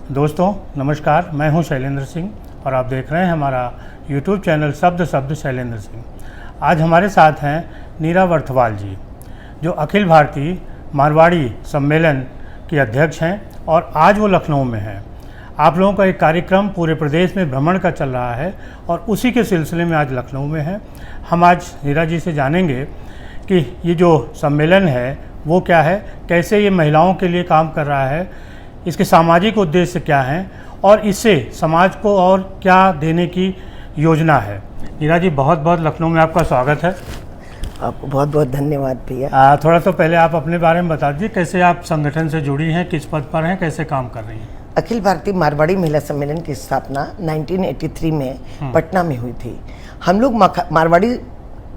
दोस्तों नमस्कार, मैं हूं शैलेंद्र सिंह और आप देख रहे हैं हमारा YouTube चैनल शब्द शैलेंद्र सिंह। आज हमारे साथ हैं नीरा वर्थवाल जी, जो अखिल भारतीय मारवाड़ी सम्मेलन की अध्यक्ष हैं और आज वो लखनऊ में हैं। आप लोगों का एक कार्यक्रम पूरे प्रदेश में भ्रमण का चल रहा है और उसी के सिलसिले में आज लखनऊ में है। हम आज नीरा जी से जानेंगे कि ये जो सम्मेलन है वो क्या है, कैसे ये महिलाओं के लिए काम कर रहा है, इसके सामाजिक उद्देश्य क्या हैं और इससे समाज को और क्या देने की योजना है। नीरा जी, बहुत बहुत लखनऊ में आपका स्वागत है। आपको बहुत बहुत धन्यवाद भैया। थोड़ा तो पहले आप अपने बारे में बता दीजिए, कैसे आप संगठन से जुड़ी हैं, किस पद पर हैं, कैसे काम कर रही हैं। अखिल भारतीय मारवाड़ी महिला सम्मेलन की स्थापना 1983 में पटना में हुई थी। हम लोग मारवाड़ी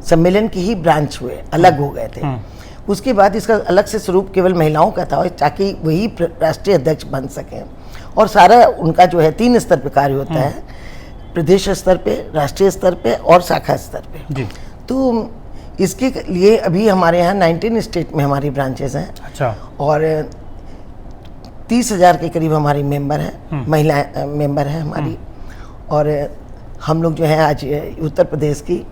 सम्मेलन की ही ब्रांच हुए, अलग हो गए थे। उसके बाद इसका अलग से स्वरूप केवल महिलाओं का था ताकि वही राष्ट्रीय अध्यक्ष बन सकें। और सारा उनका जो है 3 स्तर पे कार्य होता है, प्रदेश स्तर पे, राष्ट्रीय स्तर पे और शाखा स्तर पे जी। तो इसके लिए अभी हमारे यहाँ 19 स्टेट में हमारी ब्रांचेस हैं। अच्छा। और 30,000 के करीब हमारी मेंबर हैं, महिला मेंबर हैं हमारी। और हम लोग जो है आज उत्तर प्रदेश की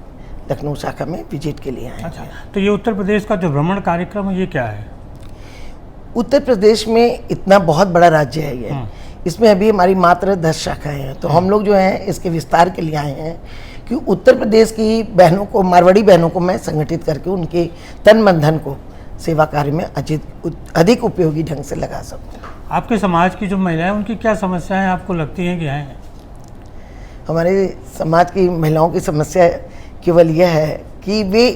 लखनऊ शाखा में विजिट के लिए आए। अच्छा, तो ये उत्तर प्रदेश का जो भ्रमण कार्यक्रम है ये क्या है? उत्तर प्रदेश में इतना बहुत बड़ा राज्य है ये, इसमें अभी हमारी मात्र 10 शाखाएं हैं। तो हम लोग जो हैं इसके विस्तार के लिए आए हैं कि उत्तर प्रदेश की बहनों को, मारवाड़ी बहनों को मैं संगठित करके उनके तन मन धन को सेवा कार्य में अधिक उपयोगी ढंग से लगा सकूँ। आपके समाज की जो महिलाएं, उनकी क्या समस्याएं आपको लगती हैं कि हैं? हमारे समाज की महिलाओं की समस्या केवल यह है कि वे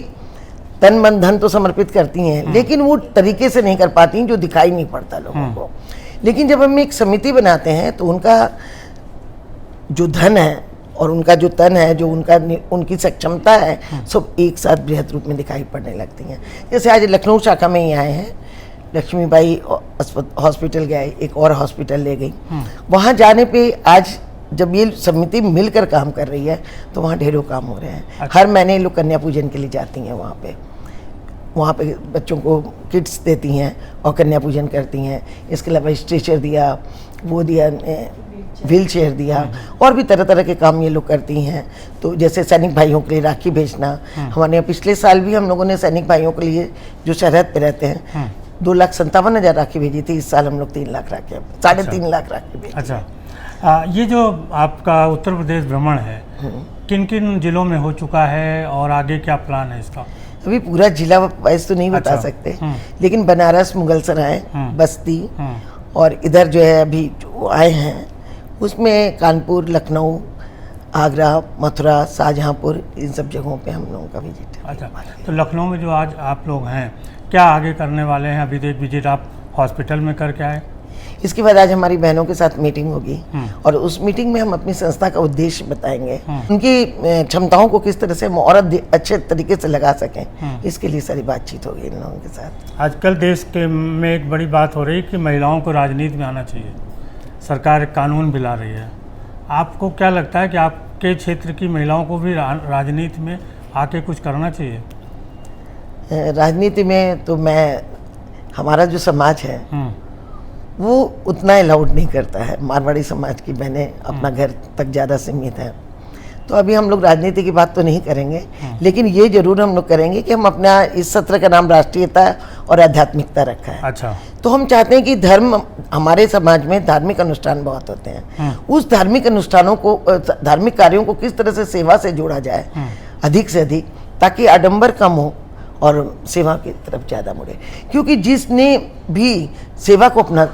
तन मन धन तो समर्पित करती हैं, लेकिन वो तरीके से नहीं कर पाती, जो दिखाई नहीं पड़ता लोगों को। लेकिन जब हम एक समिति बनाते हैं तो उनका जो धन है और उनका जो तन है, जो उनकी सक्षमता है, सब एक साथ बृहद रूप में दिखाई पड़ने लगती हैं। जैसे आज लखनऊ शाखा में ही आए हैं, लक्ष्मीबाई हॉस्पिटल गए, एक और हॉस्पिटल ले गई। वहाँ जाने पे आज जब ये समिति मिलकर काम कर रही है तो वहाँ ढेरों काम हो रहे हैं। अच्छा। हर महीने लोग कन्या पूजन के लिए जाती हैं वहाँ पे बच्चों को किट्स देती हैं और कन्या पूजन करती हैं। इसके अलावा स्ट्रेचर दिया, वो दिया, व्हील चेयर दिया, और भी तरह तरह के काम ये लोग करती हैं। तो jैसे सैनिक भाइयों के लिए राखी भेजना, हमारे यहाँ पिछले साल भी हम लोगों ने सैनिक भाइयों के लिए जो सरहद पे रहते हैं 2,57,000 राखी भेजी थी। इस साल हम लोग 3 लाख राखी, 3.5 लाख राखी भेजी। अच्छा, ये जो आपका उत्तर प्रदेश भ्रमण है किन किन जिलों में हो चुका है और आगे क्या प्लान है इसका? अभी पूरा जिला वाइज तो नहीं बता सकते, लेकिन बनारस, मुगलसराय, बस्ती और इधर जो है अभी जो आए हैं उसमें कानपुर, लखनऊ, आगरा, मथुरा, शाहजहाँपुर, इन सब जगहों पे हम लोगों का विजिट है। अच्छा, तो लखनऊ में जो आज आप लोग हैं, क्या आगे करने वाले हैं? अभी एक विजिट आप हॉस्पिटल में करके आए, इसके बाद आज हमारी बहनों के साथ मीटिंग होगी और उस मीटिंग में हम अपनी संस्था का उद्देश्य बताएंगे, उनकी क्षमताओं को किस तरह से हम और अच्छे तरीके से लगा सकें, इसके लिए सारी बातचीत होगी इन लोगों के साथ। आजकल देश के में एक बड़ी बात हो रही है कि महिलाओं को राजनीति में आना चाहिए, सरकार एक कानून भी ला रही है। आपको क्या लगता है कि आपके क्षेत्र की महिलाओं को भी राजनीति में आके कुछ करना चाहिए? राजनीति में तो हमारा जो समाज है वो उतना अलाउड नहीं करता है। मारवाड़ी समाज की बहनें अपना घर तक ज़्यादा सीमित हैं, तो अभी हम लोग राजनीति की बात तो नहीं करेंगे, लेकिन ये जरूर हम लोग करेंगे कि हम अपना इस सत्र का नाम राष्ट्रीयता और आध्यात्मिकता रखा है। अच्छा। तो हम चाहते हैं कि हमारे समाज में धार्मिक अनुष्ठान बहुत होते हैं, उस धार्मिक अनुष्ठानों को, धार्मिक कार्यों को किस तरह से सेवा से जोड़ा जाए अधिक से अधिक, ताकि आडंबर कम हो और सेवा की तरफ ज़्यादा मुड़े। क्योंकि जिसने भी सेवा को अपना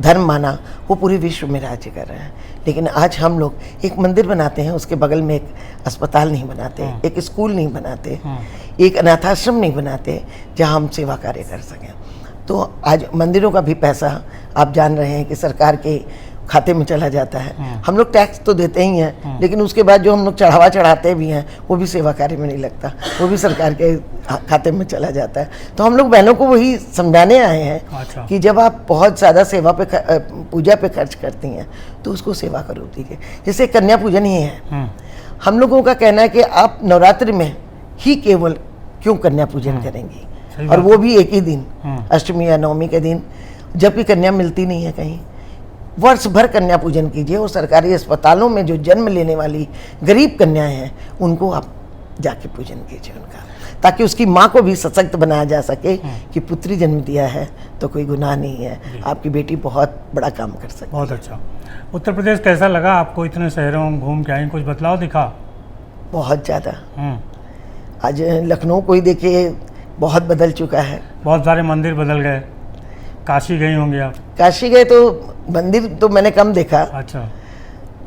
धर्म माना वो पूरे विश्व में राज्य कर रहे हैं, लेकिन आज हम लोग एक मंदिर बनाते हैं, उसके बगल में एक अस्पताल नहीं बनाते, एक स्कूल नहीं बनाते, एक अनाथाश्रम नहीं बनाते जहां हम सेवा कार्य कर सकें। तो आज मंदिरों का भी पैसा आप जान रहे हैं कि सरकार के खाते में चला जाता है। हम लोग टैक्स तो देते ही हैं, लेकिन उसके बाद जो हम लोग चढ़ावा चढ़ाते भी हैं वो भी सेवा कार्य में नहीं लगता, वो भी सरकार के खाते में चला जाता है। तो हम लोग बहनों को वही समझाने आए हैं। अच्छा। कि जब आप बहुत ज़्यादा सेवा पे, पूजा पे खर्च करती हैं तो उसको सेवा करो। ठीक है, जैसे कन्या पूजन ही है, हम लोगों का कहना है कि आप नवरात्रि में ही केवल क्यों कन्या पूजन करेंगी, और वो भी एक ही दिन, अष्टमी या नवमी के दिन, जबकि कन्या मिलती नहीं है कहीं। वर्ष भर कन्या पूजन कीजिए, और सरकारी अस्पतालों में जो जन्म लेने वाली गरीब कन्याएं हैं उनको आप जाके पूजन कीजिए उनका, ताकि उसकी माँ को भी सशक्त बनाया जा सके कि पुत्री जन्म दिया है तो कोई गुनाह नहीं है, आपकी बेटी बहुत बड़ा काम कर सकती है। बहुत अच्छा। उत्तर प्रदेश कैसा लगा आपको? इतने शहरों में घूम के आई, कुछ बदलाव दिखा? बहुत ज़्यादा। आज लखनऊ को ही देखिए, बहुत बदल चुका है। बहुत सारे मंदिर बदल गए। काशी गई होंगी आप? काशी गए तो मंदिर तो मैंने कम देखा। अच्छा।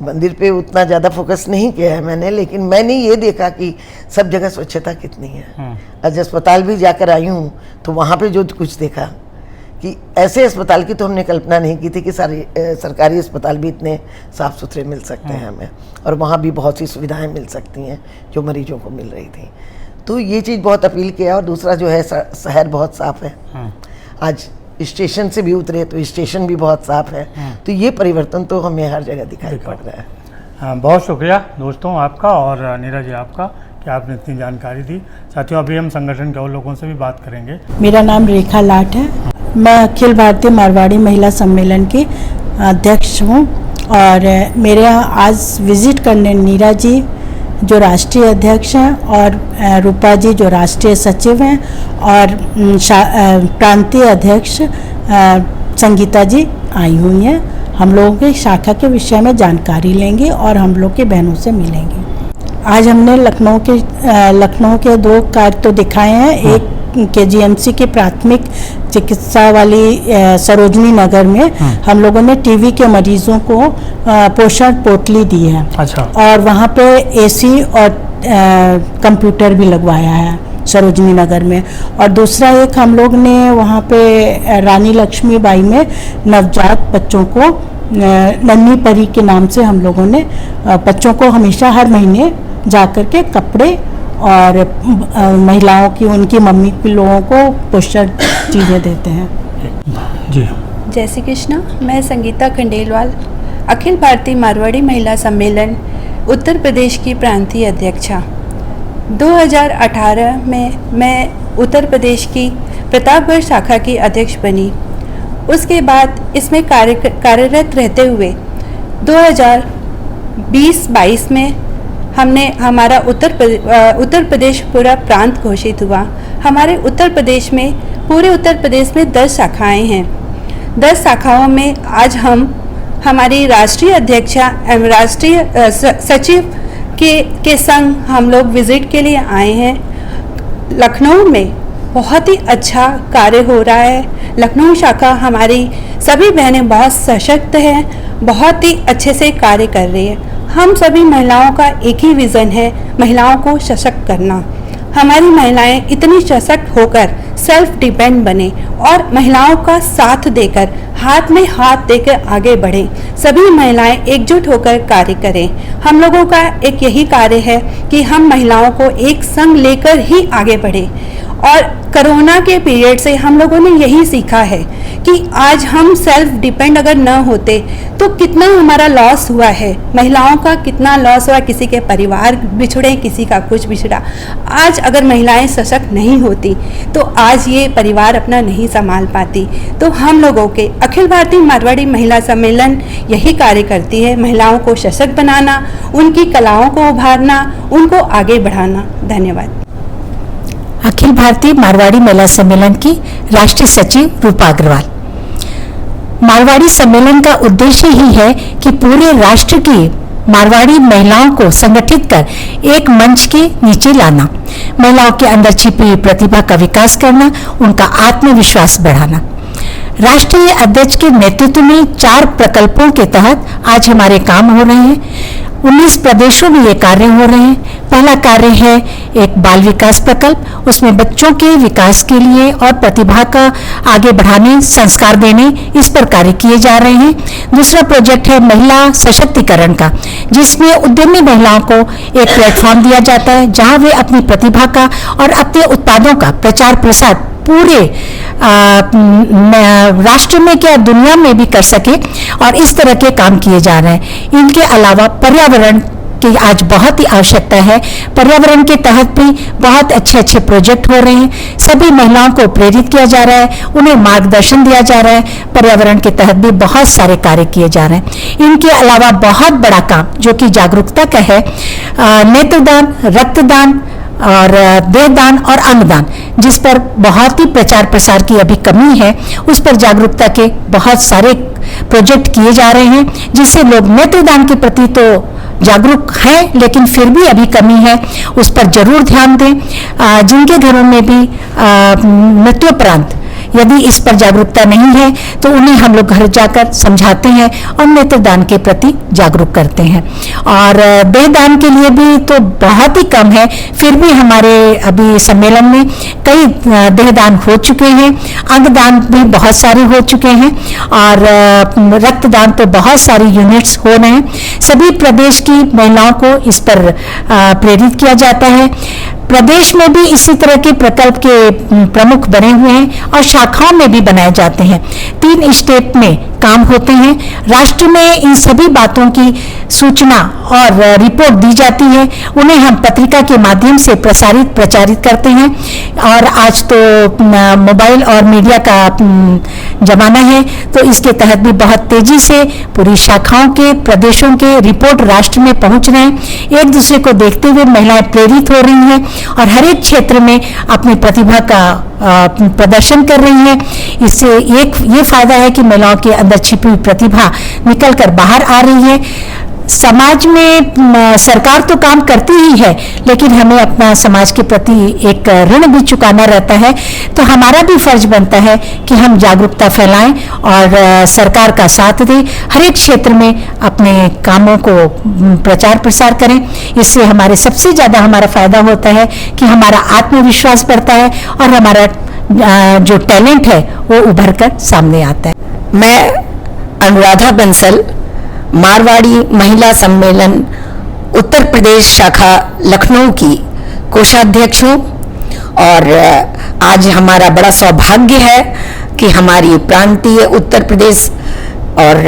मंदिर पे उतना ज़्यादा फोकस नहीं किया है मैंने, लेकिन मैंने ये देखा कि सब जगह स्वच्छता कितनी है। आज अस्पताल भी जाकर आई हूँ तो वहाँ पे जो कुछ देखा कि ऐसे अस्पताल की तो हमने कल्पना नहीं की थी कि सारे सरकारी अस्पताल भी इतने साफ़ सुथरे मिल सकते हैं हमें, और वहाँ भी बहुत सी सुविधाएं मिल सकती हैं जो मरीजों को मिल रही थी। तो ये चीज़ बहुत अपील किया। और दूसरा जो है, शहर बहुत साफ़ है। आज स्टेशन से भी उतरे तो स्टेशन भी बहुत साफ़ है। तो ये परिवर्तन तो हमें हर जगह दिखाई पड़ रहा है। हाँ, बहुत शुक्रिया दोस्तों आपका और नीरा जी आपका कि आपने इतनी जानकारी दी। साथियों, अभी हम संगठन के और लोगों से भी बात करेंगे। मेरा नाम रेखा लाट है। मैं अखिल भारतीय मारवाड़ी महिला सम्मेलन की अध्यक्ष हूँ, और मेरे यहाँ आज विजिट करने नीरा जी जो राष्ट्रीय अध्यक्ष हैं, और रूपा जी जो राष्ट्रीय सचिव हैं, और प्रांतीय अध्यक्ष संगीता जी आई हुई हैं। हम लोगों के शाखा के विषय में जानकारी लेंगे और हम लोग के बहनों से मिलेंगे। आज हमने लखनऊ के 2 कार्य तो दिखाए हैं। एक KGMC के प्राथमिक चिकित्सा वाली सरोजनी नगर में हम लोगों ने टीबी के मरीजों को पोषण पोटली दी है। अच्छा। और वहाँ पे AC और कंप्यूटर भी लगवाया है सरोजनी नगर में। और दूसरा एक हम लोग ने वहाँ पे रानी लक्ष्मीबाई में नवजात बच्चों को नन्ही परी के नाम से हम लोगों ने बच्चों को हमेशा हर महीने जा कर के कपड़े और महिलाओं की, उनकी मम्मी के लोगों को पोषण चीज़ें देते हैं। जी। जय श्री कृष्णा। मैं संगीता खंडेलवाल, अखिल भारतीय मारवाड़ी महिला सम्मेलन उत्तर प्रदेश की प्रांतीय अध्यक्षा। 2018 में मैं उत्तर प्रदेश की प्रतापगढ़ शाखा की अध्यक्ष बनी। उसके बाद इसमें कार्यरत रहते हुए 2020-22 में हमने हमारा उत्तर प्रदेश पूरा प्रांत घोषित हुआ। हमारे उत्तर प्रदेश में, पूरे उत्तर प्रदेश में 10 शाखाएं हैं। 10 शाखाओं में आज हम हमारी राष्ट्रीय अध्यक्षा एवं राष्ट्रीय सचिव के संग हम लोग विजिट के लिए आए हैं। लखनऊ में बहुत ही अच्छा कार्य हो रहा है। लखनऊ शाखा हमारी सभी बहनें बहुत सशक्त हैं, बहुत ही अच्छे से कार्य कर रही है। हम सभी महिलाओं का एक ही विज़न है, महिलाओं को सशक्त करना। हमारी महिलाएं इतनी सशक्त होकर सेल्फ डिपेंड बने और महिलाओं का साथ देकर, हाथ में हाथ देकर आगे बढ़ें। सभी महिलाएं एकजुट होकर कार्य करें। हम लोगों का एक यही कार्य है कि हम महिलाओं को एक संग लेकर ही आगे बढ़ें। और कोरोना के पीरियड से हम लोगों ने यही सीखा है कि आज हम सेल्फ डिपेंड अगर न होते तो कितना हमारा लॉस हुआ है, महिलाओं का कितना लॉस हुआ, किसी के परिवार बिछड़े, किसी का कुछ बिछड़ा। आज अगर महिलाएं सशक्त नहीं होती तो आज ये परिवार अपना नहीं संभाल पाती। तो हम लोगों के अखिल भारतीय मारवाड़ी महिला सम्मेलन यही कार्य करती है, महिलाओं को सशक्त बनाना, उनकी कलाओं को उभारना, उनको आगे बढ़ाना। धन्यवाद। अखिल भारतीय मारवाड़ी महिला सम्मेलन की राष्ट्रीय सचिव रूपा अग्रवाल। मारवाड़ी सम्मेलन का उद्देश्य ही है कि पूरे राष्ट्र की मारवाड़ी महिलाओं को संगठित कर एक मंच के नीचे लाना, महिलाओं के अंदर छिपी हुई प्रतिभा का विकास करना, उनका आत्मविश्वास बढ़ाना। राष्ट्रीय अध्यक्ष के नेतृत्व में 4 प्रकल्पों के तहत आज हमारे काम हो रहे हैं। 19 प्रदेशों में ये कार्य हो रहे हैं। पहला कार्य है एक बाल विकास प्रकल्प, उसमें बच्चों के विकास के लिए और प्रतिभा का आगे बढ़ाने, संस्कार देने, इस पर कार्य किए जा रहे हैं। दूसरा प्रोजेक्ट है महिला सशक्तिकरण का, जिसमें उद्यमी महिलाओं को एक प्लेटफॉर्म दिया जाता है जहां वे अपनी प्रतिभा का और अपने उत्पादों का प्रचार प्रसार पूरे राष्ट्र में क्या दुनिया में भी कर सके, और इस तरह के काम किए जा रहे हैं। इनके अलावा पर्यावरण कि आज बहुत ही आवश्यकता है। पर्यावरण के तहत भी बहुत अच्छे अच्छे प्रोजेक्ट हो रहे हैं, सभी महिलाओं को प्रेरित किया जा रहा है, उन्हें मार्गदर्शन दिया जा रहा है, पर्यावरण के तहत भी बहुत सारे कार्य किए जा रहे हैं। इनके अलावा बहुत बड़ा काम जो कि जागरूकता का है, नेत्रदान, रक्तदान और देहदान और अंगदान, जिस पर बहुत ही प्रचार प्रसार की अभी कमी है, उस पर जागरूकता के बहुत सारे प्रोजेक्ट किए जा रहे हैं, जिससे लोग नेत्रदान के प्रति तो जागरूक हैं, लेकिन फिर भी अभी कमी है, उस पर जरूर ध्यान दें। जिनके घरों में भी मृत्युपरांत यदि इस पर जागरूकता नहीं है तो उन्हें हम लोग घर जाकर समझाते हैं और नेत्रदान के प्रति जागरूक करते हैं। और देहदान के लिए भी तो बहुत ही कम है, फिर भी हमारे अभी सम्मेलन में कई देहदान हो चुके हैं, अंगदान भी बहुत सारे हो चुके हैं और रक्तदान तो बहुत सारी यूनिट्स हो रहे हैं। सभी प्रदेश की महिलाओं को इस पर प्रेरित किया जाता है। प्रदेश में भी इसी तरह के प्रकल्प के प्रमुख बने हुए हैं और शाखाओं में भी बनाए जाते हैं। 3 स्टेट में काम होते हैं। राष्ट्र में इन सभी बातों की सूचना और रिपोर्ट दी जाती है, उन्हें हम पत्रिका के माध्यम से प्रचारित करते हैं। और आज तो मोबाइल और मीडिया का जमाना है, तो इसके तहत भी बहुत तेजी से पूरी शाखाओं के, प्रदेशों के रिपोर्ट राष्ट्र में पहुंच रहे हैं। एक दूसरे को देखते हुए महिलाएं प्रेरित हो रही हैं और हर एक क्षेत्र में अपनी प्रतिभा का प्रदर्शन कर रही हैं। इससे एक ये फायदा है कि महिलाओं के अंदर छिपी हुई प्रतिभा निकलकर बाहर आ रही है। समाज में सरकार तो काम करती ही है, लेकिन हमें अपना समाज के प्रति एक ऋण भी चुकाना रहता है, तो हमारा भी फर्ज बनता है कि हम जागरूकता फैलाएं और सरकार का साथ दें, हर एक क्षेत्र में अपने कामों को प्रचार प्रसार करें। इससे हमारे सबसे ज़्यादा हमारा फायदा होता है कि हमारा आत्मविश्वास बढ़ता है और हमारा जो टैलेंट है वो उभर कर सामने आता है। मैं अनुराधा बंसल, मारवाड़ी महिला सम्मेलन उत्तर प्रदेश शाखा लखनऊ की कोषाध्यक्ष हूँ और आज हमारा बड़ा सौभाग्य है कि हमारी प्रांतीय उत्तर प्रदेश और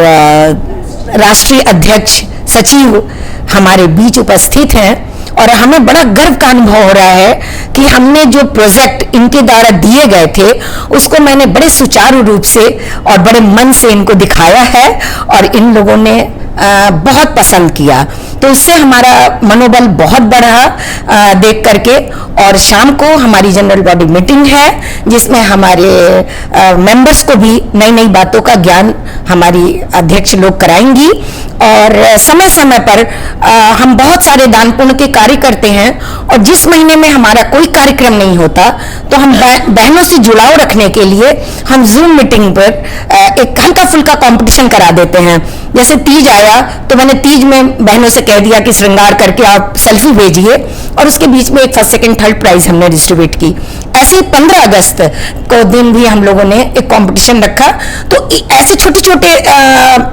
राष्ट्रीय अध्यक्ष सचिव हमारे बीच उपस्थित हैं और हमें बड़ा गर्व का अनुभव हो रहा है कि हमने जो प्रोजेक्ट इनके द्वारा दिए गए थे उसको मैंने बड़े सुचारू रूप से और बड़े मन से इनको दिखाया है और इन लोगों ने बहुत पसंद किया, तो उससे हमारा मनोबल बहुत बढ़ा देख करके। और शाम को हमारी जनरल बॉडी मीटिंग है जिसमें हमारे मेंबर्स को भी नई नई बातों का ज्ञान हमारी अध्यक्ष लोग कराएंगी। और समय समय पर हम बहुत सारे दान पुण्य के कार्य करते हैं और जिस महीने में हमारा कोई कार्यक्रम नहीं होता तो हम बहनों से जुड़ाव रखने के लिए हम जूम मीटिंग पर एक हल्का फुल्का कंपटीशन करा देते हैं। जैसे तीज आया तो मैंने तीज में बहनों से कह दिया कि श्रृंगार करके आप सेल्फी भेजिए और उसके बीच में एक फर्स्ट सेकंड थर्ड प्राइज हमने डिस्ट्रीब्यूट की। ऐसे 15 अगस्त को दिन भी हम लोगों ने एक कंपटीशन रखा। तो ऐसे छोटे छोटे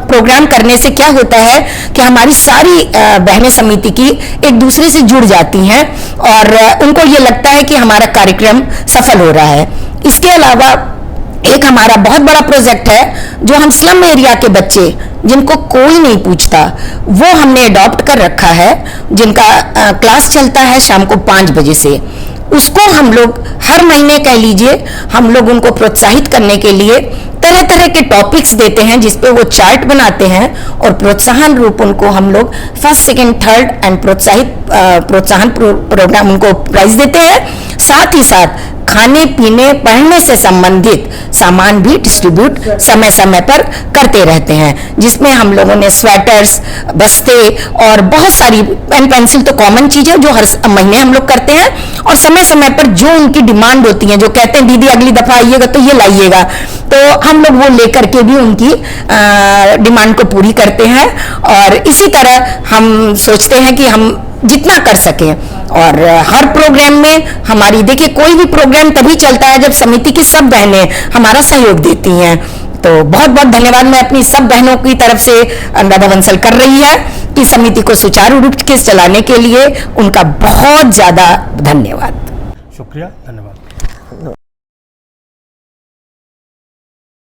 प्रोग्राम करने से क्या होता है कि हमारी सारी बहनें समिति की एक दूसरे से जुड़ जाती हैं और उनको ये लगता है कि हमारा कार्यक्रम सफल हो रहा है। इसके अलावा एक हमारा बहुत बड़ा प्रोजेक्ट है जो हम स्लम एरिया के बच्चे जिनको कोई नहीं पूछता वो हमने अडॉप्ट कर रखा है, जिनका क्लास चलता है शाम को 5 बजे से। उसको हम लोग हर महीने कह लीजिए हम लोग उनको प्रोत्साहित करने के लिए तरह तरह के टॉपिक्स देते हैं जिसपे वो चार्ट बनाते हैं और प्रोत्साहन रूप उनको हम लोग फर्स्ट सेकंड थर्ड एंड प्रोत्साहन प्रोग्राम उनको प्राइज देते हैं। साथ ही साथ खाने पीने पढ़ने से संबंधित सामान भी डिस्ट्रीब्यूट समय समय पर करते रहते हैं, जिसमें हम लोगों ने स्वेटर्स, बस्ते और बहुत सारी पेन पेंसिल तो कॉमन चीज है जो हर महीने हम लोग करते हैं और समय समय पर जो उनकी डिमांड होती है, जो कहते हैं दीदी अगली दफा आइएगा तो ये लाइएगा, तो हम लोग वो लेकर के भी उनकी डिमांड को पूरी करते हैं। और इसी तरह हम सोचते हैं कि हम जितना कर सकें और हर प्रोग्राम में हमारी देखिए कोई भी प्रोग्राम तभी चलता है जब समिति की सब बहनें हमारा सहयोग देती हैं। तो बहुत बहुत धन्यवाद मैं अपनी सब बहनों की तरफ से अनुराधा बंसल कर रही है कि समिति को सुचारू रूप से चलाने के लिए उनका बहुत ज्यादा धन्यवाद। शुक्रिया, धन्यवाद।